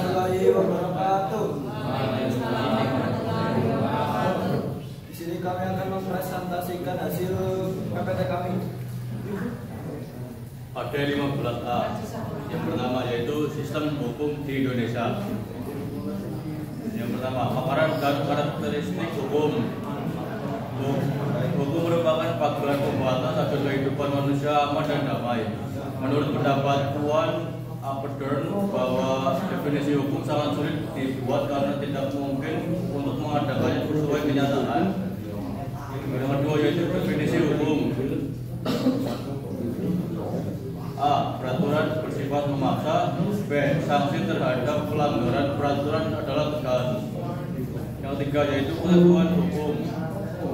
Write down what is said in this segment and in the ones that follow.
warahmatullahi wabarakatuh. Di sini kami akan mempresentasikan hasil PPT kami. Ada 15A. Yang pertama yaitu sistem hukum di Indonesia. Yang pertama, paparan dan karakteristik hukum. Hukum merupakan pagelaran pembatas agar kehidupan manusia aman dan damai. Menurut pendapat Tuan Aperdern bahwa definisi hukum sangat sulit dibuat karena tidak mungkin untuk mengadakannya sesuai kenyataan. Yang kedua yaitu definisi hukum. A. Peraturan bersifat memaksa. B. Sanksi terhadap pelanggaran peraturan adalah tegas. Yang ketiga yaitu ketentuan hukum.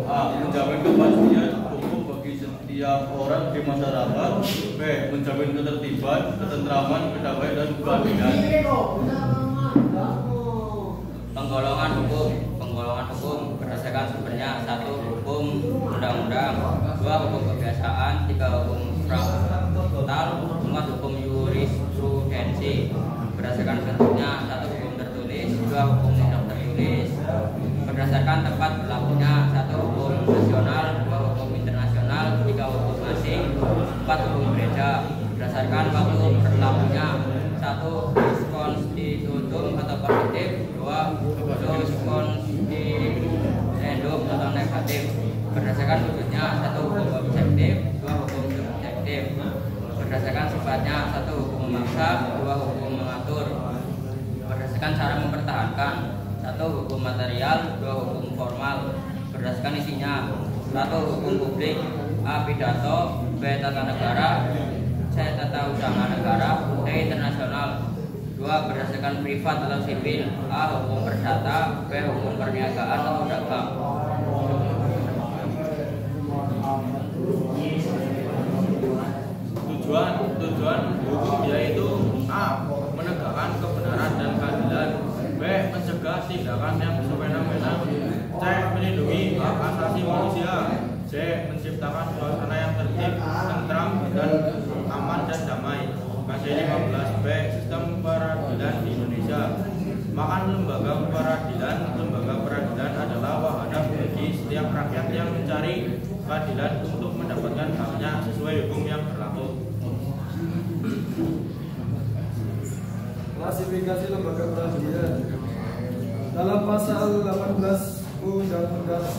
A. Menjamin kepastian hukum bagi setiap orang di masyarakat. B. Menjamin ketertiban, ketentraman, kedamaian dan keadilan. Penggolongan hukum berdasarkan sumbernya: 1. Hukum undang-undang, 2. Hukum kebiasaan, 3. Hukum frontal, 4. Hukum jurisprudensi berdasarkan bentuknya: 1. Hukum tertulis, 2. Hukum tidak tertulis berdasarkan tempat berlakunya: 1. Hukum nasional, 2. Hukum internasional, 3. Hukum asing, 4. Hukum gereja berdasarkan waktu berlakunya: 1. Konstitutum atau positif, 2. Konstituendum atau negatif berdasarkan wujudnya: 1. Hukum objektif, 2. Hukum subjektif berdasarkan sifatnya: 1. Hukum memaksa, 2. Hukum mengatur berdasarkan cara mempertahankan: 1. Hukum material, 2. Hukum formal berdasarkan isinya: 1. Hukum publik, A. Pidato, B. Tata negara, C. Tata usaha negara, D. Internasional. 2. Berdasarkan privat atau sipil, A. Hukum perdata, B. Hukum perniagaan atau dagang. Tujuan hukum yaitu: A. Menegakkan kebenaran dan keadilan, B. Mencegah tindakan yang semena-mena, C. Melindungi hak asasi manusia, D. Menciptakan suasana yang tertib, tentram, dan aman dan damai. KD15B. Sistem peradilan di Indonesia. Maka lembaga peradilan adalah wahana bagi setiap rakyat yang mencari keadilan untuk mendapatkan haknya sesuai hukum yang berlaku. Klasifikasi lembaga peradilan. Dalam pasal 18 Undang-Undang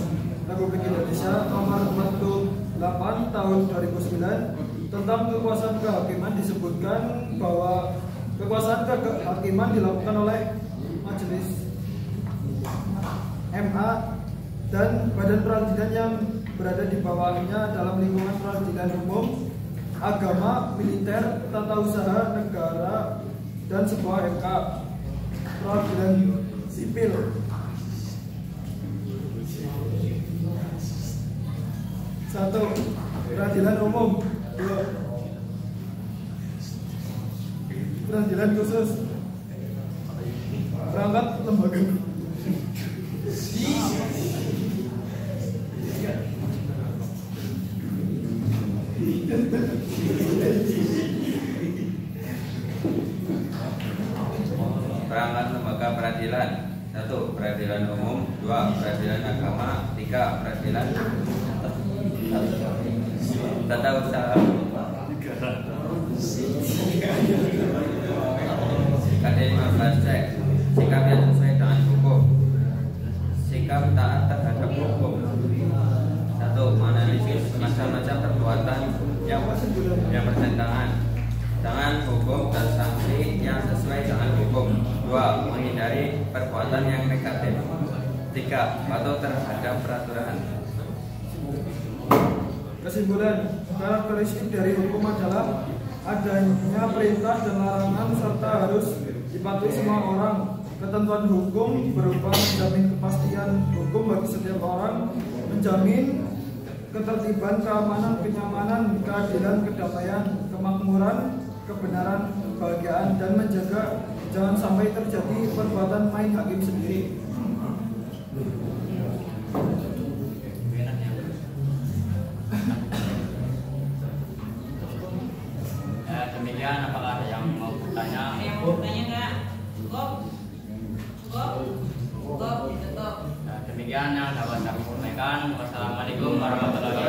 Republik Indonesia Nomor 48 Tahun 2009 tentang kekuasaan kehakiman disebutkan bahwa kekuasaan kehakiman dilakukan oleh majelis MA dan badan peradilan yang berada di bawahnya dalam lingkungan peradilan umum, agama, militer, tata usaha negara, dan sebuah MK peradilan sipil. 1. Peradilan umum, 2. Peradilan khusus. Perangkat lembaga. Perangkat lembaga peradilan: 1. Peradilan umum, 2. Peradilan agama, 3. Peradilan tata usaha. KD15C. Sikap yang sesuai dengan hukum. Sikap taat terhadap hukum: 1. Menganalisis macam-macam perbuatan yang bertentangan dengan hukum dan sanksi yang sesuai dengan hukum. 2. Menghindari perbuatan yang negatif. 3. Patuh terhadap peraturan. Kesimpulan, karakteristik dari hukum adalah adanya perintah dan larangan serta harus dipatuhi semua orang. Ketentuan hukum berupa menjamin kepastian hukum bagi setiap orang, menjamin ketertiban, keamanan, kenyamanan, keadilan, kedamaian, kemakmuran, kebenaran, kebahagiaan, dan menjaga jangan sampai terjadi perbuatan main hakim sendiri. Demikian, apakah ada yang mau bertanya? Yang mau bertanya nggak? Cukup. Nah, demikian yang dapat kami sampaikan. Wassalamualaikum warahmatullahi